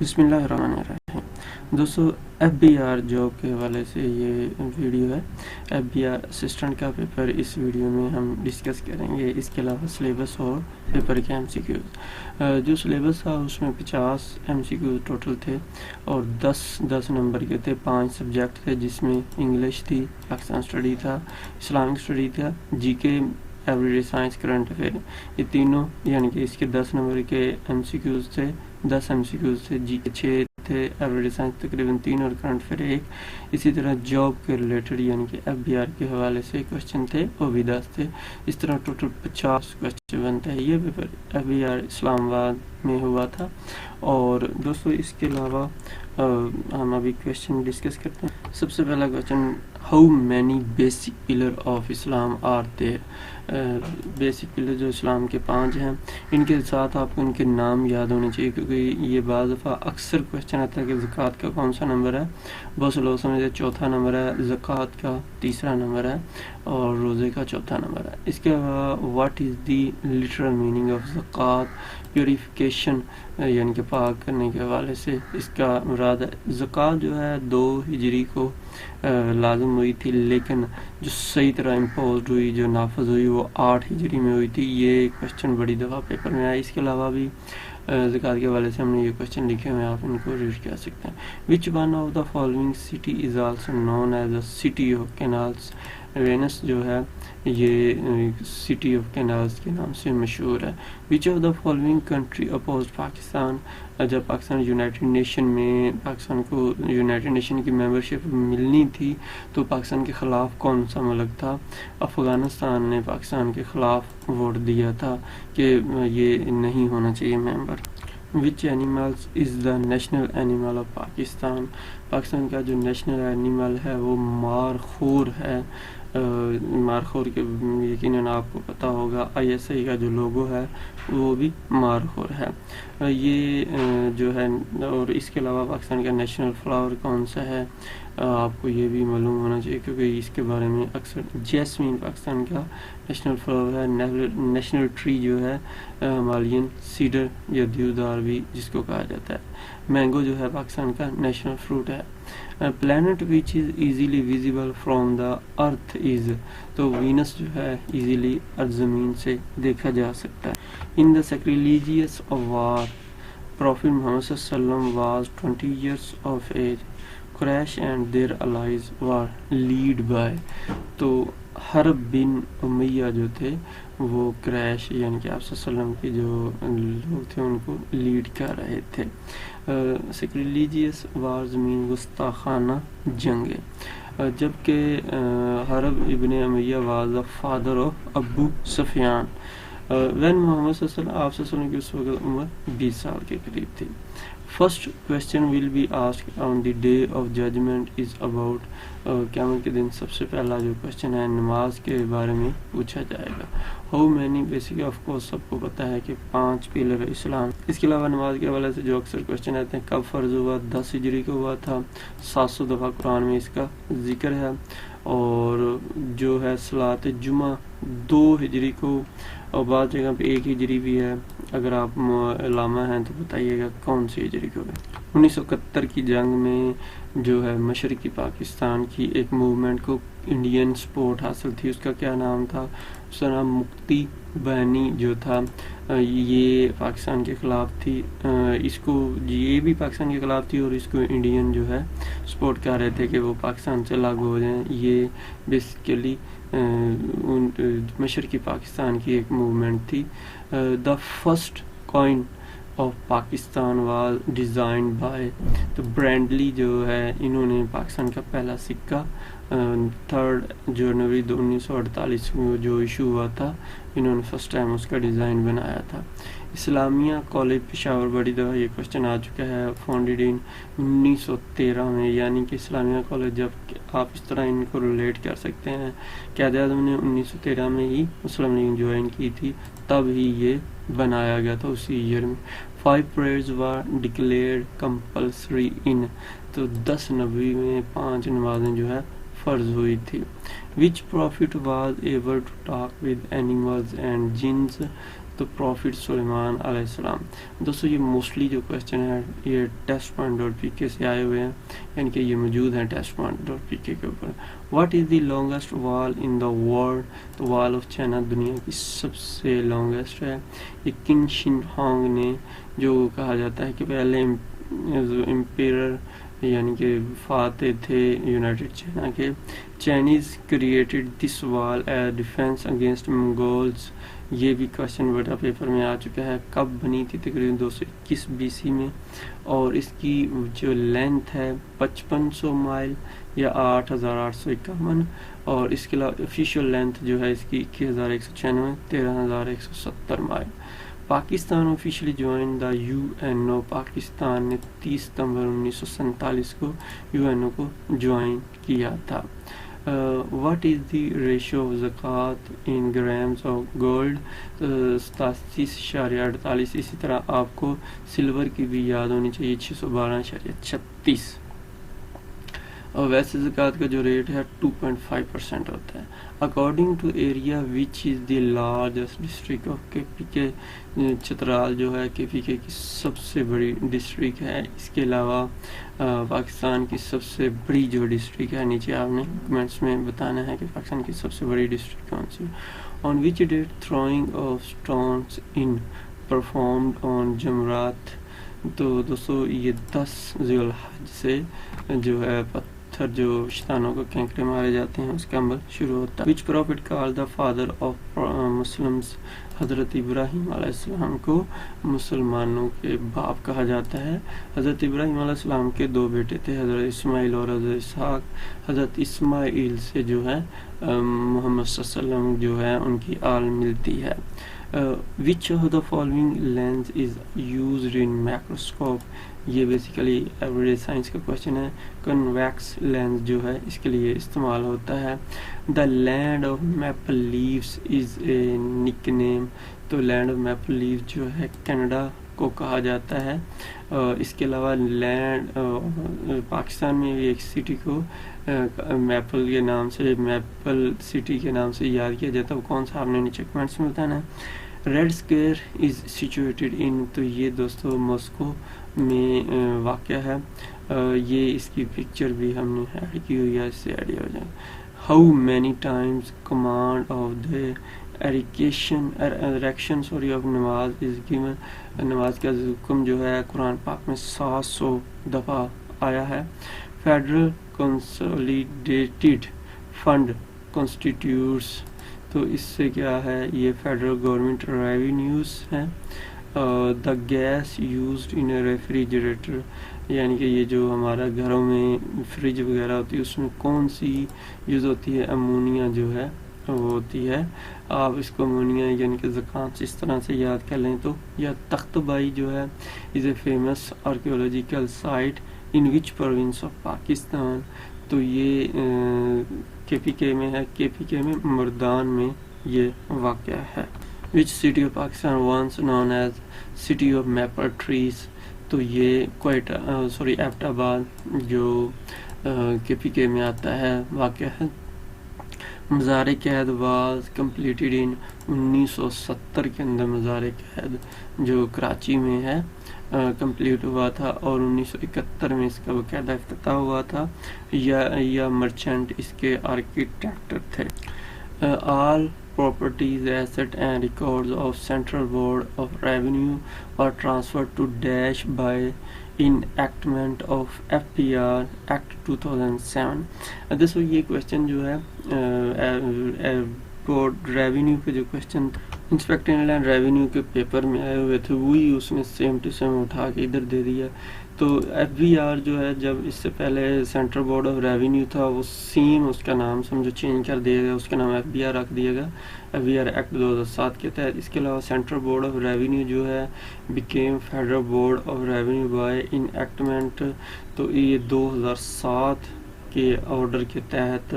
بسم اللہ الرحمن الرحیم۔ دوستو ایف بی آر جاب کے حوالے سے یہ ویڈیو ہے۔ ایف بی آر اسسٹنٹ کا پیپر اس ویڈیو میں ہم ڈسکس کریں گے۔ اس کے علاوہ سلیبس اور پیپر کے MCQs۔ جو سلیبس تھا اس میں 50 MCQs ٹوٹل تھے اور 10 نمبر کے تھے۔ 5 سبجیکٹ تھے جس میں انگلش تھی، پاکستان اسٹڈی تھا، اسلامک اسٹڈی تھا، جی کے، every day science, current affair. یہ تینوں یعنی کہ اس کے 10 نمبر کے MCQs تھے، 10 MCQs تھے، جی کے 6 تھے، ایوری ڈے سائنس تقریباً 3 اور کرنٹ افیئر 1۔ اسی طرح جاب کے ریلیٹڈ یعنی کہ ایف بی آر کے حوالے سے کوشچن تھے، وہ بھی 10 تھے۔ اس طرح ٹوٹل 50 کوشچن بنتا ہے۔ یہ پیپر ایف بی آر اسلام آباد میں ہوا تھا۔ اور دوستو اس کے علاوہ ہم ابھی کوشچن ڈسکس کرتے ہیں۔ سب سے پہلا question, how many basic pillar of Islam are there? Basic pillar جو اسلام کے 5 ہیں، ان کے ساتھ آپ کو ان کے نام یاد ہونے چاہیے، کیونکہ یہ بعض دفعہ اکثر کوشچن آتا ہے کہ زکوٰۃ کا کون سا نمبر ہے۔ بہت سے لوگ سمجھتے 4تھا نمبر ہے، زکوٰۃ کا 3را نمبر ہے اور روزے کا 4تھا نمبر ہے۔ اس کے علاوہ what is the literal meaning of زکوٰۃ؟ پیوریفیکیشن یعنی کہ پاک کرنے کے حوالے سے اس کا مراد ہے۔ زکوٰۃ جو ہے 2 ہجری کو لازم ہوئی تھی، لیکن جو صحیح طرح امپوزڈ ہوئی، جو نافذ ہوئی، وہ 8 ہجری میں ہوئی تھی۔ یہ کوشچن بڑی دفعہ پیپر میں آیا۔ اس کے علاوہ بھی زکوٰۃ کے حوالے سے ہم نے یہ کوشچن لکھے ہوئے ہیں، آپ ان کو ریڈ کر سکتے ہیں۔ Which one of the following city is also known as a city of canals? Venice جو ہے یہ سٹی آف کینالز کے نام سے مشہور ہے۔ Which of the following country opposed Pakistan? جب پاکستان یونائٹڈ نیشن میں پاکستان کو یونائٹڈ نیشن کی ممبرشپ ملنی تھی تو پاکستان کے خلاف کون سا ملک تھا؟ افغانستان نے پاکستان کے خلاف ووٹ دیا تھا کہ یہ نہیں ہونا چاہیے member. Which animals is the national animal of Pakistan? Pakistan کا جو نیشنل اینیمل ہے وہ مارخور ہے۔ مارخور کے یقیناً آپ کو پتہ ہوگا ISI کا جو لوگو ہے وہ بھی مارخور ہے۔ یہ جو ہے، اور اس کے علاوہ پاکستان کا نیشنل فلاور کون سا ہے آپ کو یہ بھی معلوم ہونا چاہیے، کیونکہ اس کے بارے میں اکثر جیسمین پاکستان کا نیشنل فلاور ہے۔ نیشنل ٹری جو ہے ہمالیین سیڈر یا دیودار بھی جس کو کہا جاتا ہے۔ مینگو جو ہے پاکستان کا نیشنل فروٹ ہے۔ Planet which is easily visible from the earth is? تو وینس جو ہے ایزیلی ارض زمین سے دیکھا جا سکتا ہے۔ ان دا سیکریلیجیس آف وار پروفٹ محمد صلی اللہ علیہ وسلم was 20 years of age. Quraysh and their allies were lead by؟ تو حرب بن امیہ جو تھے وہ قریش یعنی کہ آپ صلی اللہ علیہ وسلم کے جو لوگ تھے ان کو لیڈ کر رہے تھے۔ سیکریلیجیس وارز مین گستاخانہ جنگیں، جبکہ Harb ibn Umayya was the father of Abu Sufyan. When Muhammad صلی اللہ علیہ وسلم، آپ صلی اللہ علیہ وسلم کی اس وقت عمر 20 سال کے قریب تھی۔ First question will be asked on the day of judgment is about? قیامت کے دن سب سے پہلا جو کویسچن ہے نماز کے بارے میں پوچھا جائے گا۔ How many basic, of course سب کو پتہ ہے کہ 5 پلر اسلام۔ اس کے علاوہ نماز کے حوالے سے جو اکثر کویسچن آتے ہیں، کب فرض ہوا؟ 10 ہجری کو ہوا تھا، 700 دفعہ قرآن میں اس کا ذکر ہے۔ اور جو ہے صلاۃ جمعہ 2 ہجری کو، اور بعض جگہ پہ 1 ہجری بھی ہے۔ اگر آپ علامہ ہیں تو بتائیے گا کون سی ہجری کو ہے۔ 1971 کی جنگ میں جو ہے مشرقی پاکستان کی ایک موومنٹ کو انڈین سپورٹ حاصل تھی، اس کا کیا نام تھا؟ اس کا نام مکتی بینی جو تھا، یہ پاکستان کے خلاف تھی۔ اس کو یہ بھی پاکستان کے خلاف تھی اور اس کو انڈین جو ہے سپورٹ کر رہے تھے کہ وہ پاکستان سے الگ ہو جائیں۔ یہ بیسیکلی مشرقی پاکستان کی ایک موومنٹ تھی۔ The first coin of Pakistan was designed by? تو برینڈلی جو ہے انہوں نے پاکستان کا پہلا سکہ 3 جنوری 1948 میں جو ایشو ہوا تھا، انہوں نے فرسٹ ٹائم اس کا ڈیزائن بنایا تھا۔ اسلامیہ کالج پشاور، بڑی دفعہ یہ کوشچن آ چکا ہے، فاؤنڈیڈ ان 1913 میں، یعنی کہ اسلامیہ کالج جب آپ اس طرح ان کو ریلیٹ کر سکتے ہیں، قائد اعظم نے 1913 میں ہی مسلم لیگ جوائن کی تھی، تب ہی یہ بنایا گیا تھا اسی ایئر میں۔ 5 prayers were declared compulsory in؟ تو 10 نبوی میں 5 نمازیں جو ہے فرض ہوئی تھی۔ Which prophet was able to talk with animals and jinns؟ تو پروفٹ سلیمان علیہ السلام. دوستو یہ موسٹلی جو کویسچن ہے یہ TestPoint.Pk سے آئے ہوئے ہیں, یعنی کہ یہ موجود ہیں TestPoint.Pk کے اوپر. واٹ از دی لانگیسٹ وال ان دا ورلڈ؟ تو وال آف چائنا دنیا کی سب سے لانگیسٹ ہے. یہ کنگ شن ہانگ نے, جو کہا جاتا ہے کہ پہلے امپیرر یعنی کہ فاتح تھے یونائٹڈ چائنا کے, چائنیز کریٹڈ دس وال ایز ڈیفینس اگینسٹ منگولز. یہ بھی کویسچن بڑا پیپر میں آ چکا ہے. کب بنی تھی؟ تقریباً 221 BC میں, اور اس کی جو لینتھ ہے 5500 مائل یا 8851, اور اس کے علاوہ آفیشیل لینتھ جو ہے اس کی 2196 13170 مائل. Pakistan officially join the UNO. Pakistan نے 30 ستمبر 1947 کو UNO کو جوائن کیا تھا. What is the ratio of زکوٰۃ ان گرامز آف گولڈ؟ 87.48. اسی طرح آپ کو سلور کی بھی یاد ہونی چاہیے, 612.36. اور ویسے زکوٰۃ کا جو ریٹ ہے 2.5% ہوتا ہے. According to area which is the largest district of KPK؟ Chitral جو ہے KPK کی سب سے بڑی ڈسٹرکٹ ہے. اس کے علاوہ پاکستان کی سب سے بڑی جو ڈسٹرکٹ ہے, نیچے آپ نے کمنٹس میں بتانا ہے کہ پاکستان کی سب سے بڑی ڈسٹرکٹ کون سی. On which date throwing of stones in performed on جمعرات؟ تو دوستو یہ 10 ذی الحج سے جو ہے پتھر جو شیطانوں کو کینکڑے مارے جاتے ہیں اس کا عمل شروع ہوتا ہے. Which prophet call the father of Muslims? حضرت ابراہیم علیہ السلام کو مسلمانوں کے باپ کہا جاتا ہے. حضرت ابراہیم علیہ السلام کے 2 بیٹے تھے, حضرت اسماعیل اور حضرت اسحاق. حضرت اسماعیل سے جو ہے محمد صلی اللہ علیہ وسلم جو ہے ان کی آل ملتی ہے. Which of the following lens is used in microscope? یہ بیسیکلی ایوری ڈے سائنس کا کویسچن ہے. کنویکس لینس جو ہے اس کے لیے استعمال ہوتا ہے. The land of maple leaves is a nickname? تو لینڈ آف میپل لیوز جو ہے کینیڈا کو کہا جاتا ہے. اس کے علاوہ لینڈ پاکستان میں بھی ایک سٹی کو میپل کے نام سے, میپل سٹی کے نام سے یاد کیا جاتا ہے. وہ کون سا آپ نے نیچے کمنٹس میں بتانا ہے. ریڈ اسکوائر از سچویٹڈ ان؟ تو یہ دوستو ماسکو میں واقع ہے. یہ اس کی پکچر بھی ہم نے ایڈ کی ہوئی ہے, اس سے آئیڈیا ہو جائے. How many Times command of the erection of نماز از گیون؟ نماز کا حکم جو ہے قرآن پاک میں 700 دفعہ آیا ہے. Federal consolidated fund constitutes? تو اس سے کیا ہے, یہ فیڈرل گورنمنٹ ریونیوز ہیں. دا گیس یوزڈ ان ریفریجریٹر؟ یعنی کہ یہ جو ہمارا گھروں میں فریج وغیرہ ہوتی ہے اس میں کون سی یوز ہوتی ہے؟ امونیا جو ہے وہ ہوتی ہے. آپ اس کو امونیا یعنی کہ زکام اس طرح سے یاد کر لیں تو. یا تخت بائی جو ہے is a famous archaeological site in which province of Pakistan? تو یہ KPK میں ہے. KPK میں مردان میں یہ واقع ہے. Which city of Pakistan once known as city of maple trees? تو یہ ایبٹ آباد جو KPK میں آتا ہے واقع ہے. مزار قید واز کمپلیٹڈ ان 1970 کے اندر مزار قید جو کراچی میں ہے کمپلیٹ ہوا تھا, اور 1971 میں اس کا باقاعدہ افتتاح ہوا تھا. یا مرچنٹ اس کے آرکیٹیکٹر تھے. آل properties, assets and records of Central Board of Revenue are transferred to dash by enactment of FBR Act 2007. دوستو یہ کویسچن جو ہے بورڈ ریونیو کے جو کویسچن انسپیکٹر اینڈ ریونیو کے پیپر میں آئے ہوئے تھے وہی اس نے سیم ٹو سیم اٹھا کے ادھر دے دیا. تو FBR جو ہے جب اس سے پہلے سینٹرل بورڈ آف ریونیو تھا وہ سیم اس کا نام سمجھو چینج کر دیا گیا, اس کا نام FBR رکھ دیا گیا FBR ایکٹ 2007 کے تحت. اس کے علاوہ سینٹرل بورڈ آف ریونیو جو ہے became federal board of revenue by enactment. تو یہ 2007 کے آرڈر کے تحت,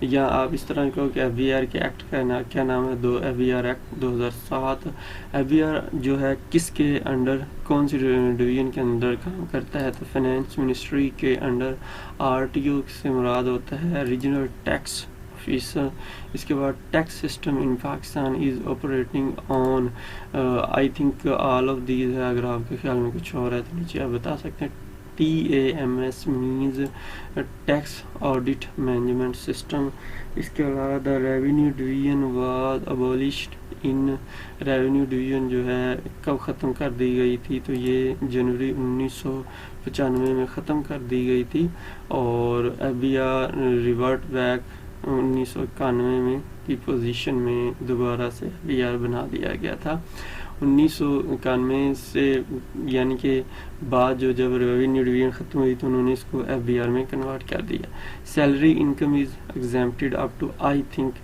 یا آپ اس طرح کہو کہ FBR کے ایکٹ کا کیا نام ہے FBR ایکٹ 2007. FBR جو ہے کس کے انڈر, کون سی ڈویژن کے اندر کام کرتا ہے؟ تو فائنانس منسٹری کے انڈر. RTO سے مراد ہوتا ہے ریجنل ٹیکس آفیسر. اس کے بعد tax system in Pakistan is operating on I think all of these ہے. اگر آپ کے خیال میں کچھ اور ہے تو نیچے آپ بتا سکتے ہیں. TAMS means tax audit management system. اس کے علاوہ دا revenue division was abolished in revenue division جو ہے کب ختم کر دی گئی تھی تو یہ جنوری 1995 میں ختم کر دی گئی تھی. اور FBR ریورٹ بیک 1991 میں کی پوزیشن میں دوبارہ سے FBR بنا دیا گیا تھا. 1991 سے یعنی کہ بعد جو جب ریونیو ڈویژن ختم ہوئی تو انہوں نے اس کو FBR میں کنورٹ کر دیا. Salary income is exempted up to I think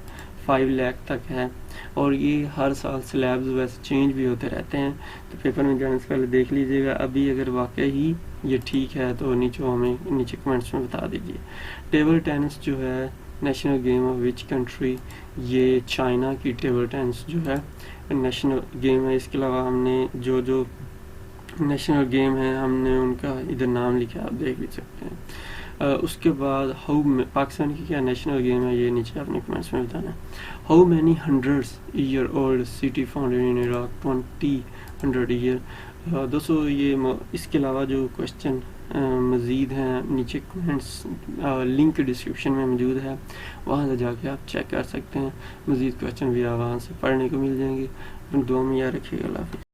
5 lakh تک ہے. اور یہ ہر سال سلیبز ویسے چینج بھی ہوتے رہتے ہیں تو پیپر میں جانے سے پہلے دیکھ لیجیے گا. ابھی اگر واقعی یہ ٹھیک ہے تو نیچے کمنٹس میں بتا دیجیے. ٹیبل ٹینس جو ہے national game of which country, یہ چائنا کی ٹیبل ٹینس جو ہے نیشنل گیم ہے. اس کے علاوہ ہم نے جو نیشنل گیم ہیں ہم نے ان کا ادھر نام لکھا, آپ دیکھ بھی سکتے ہیں. اس کے بعد پاکستان کی کیا نیشنل گیم ہے یہ نیچے آپ نے کمنٹس میں بتانا ہے. How many hundreds year old city founded in Iraq 20 year. دوستو یہ اس کے علاوہ جو کوشچن مزید ہیں نیچے کمنٹس لنک ڈسکرپشن میں موجود ہے, وہاں سے جا کے آپ چیک کر سکتے ہیں. مزید کوشچن بھی آپ وہاں سے پڑھنے کو مل جائیں گے. دعا میں یاد رکھیے گا. اللہ حافظ.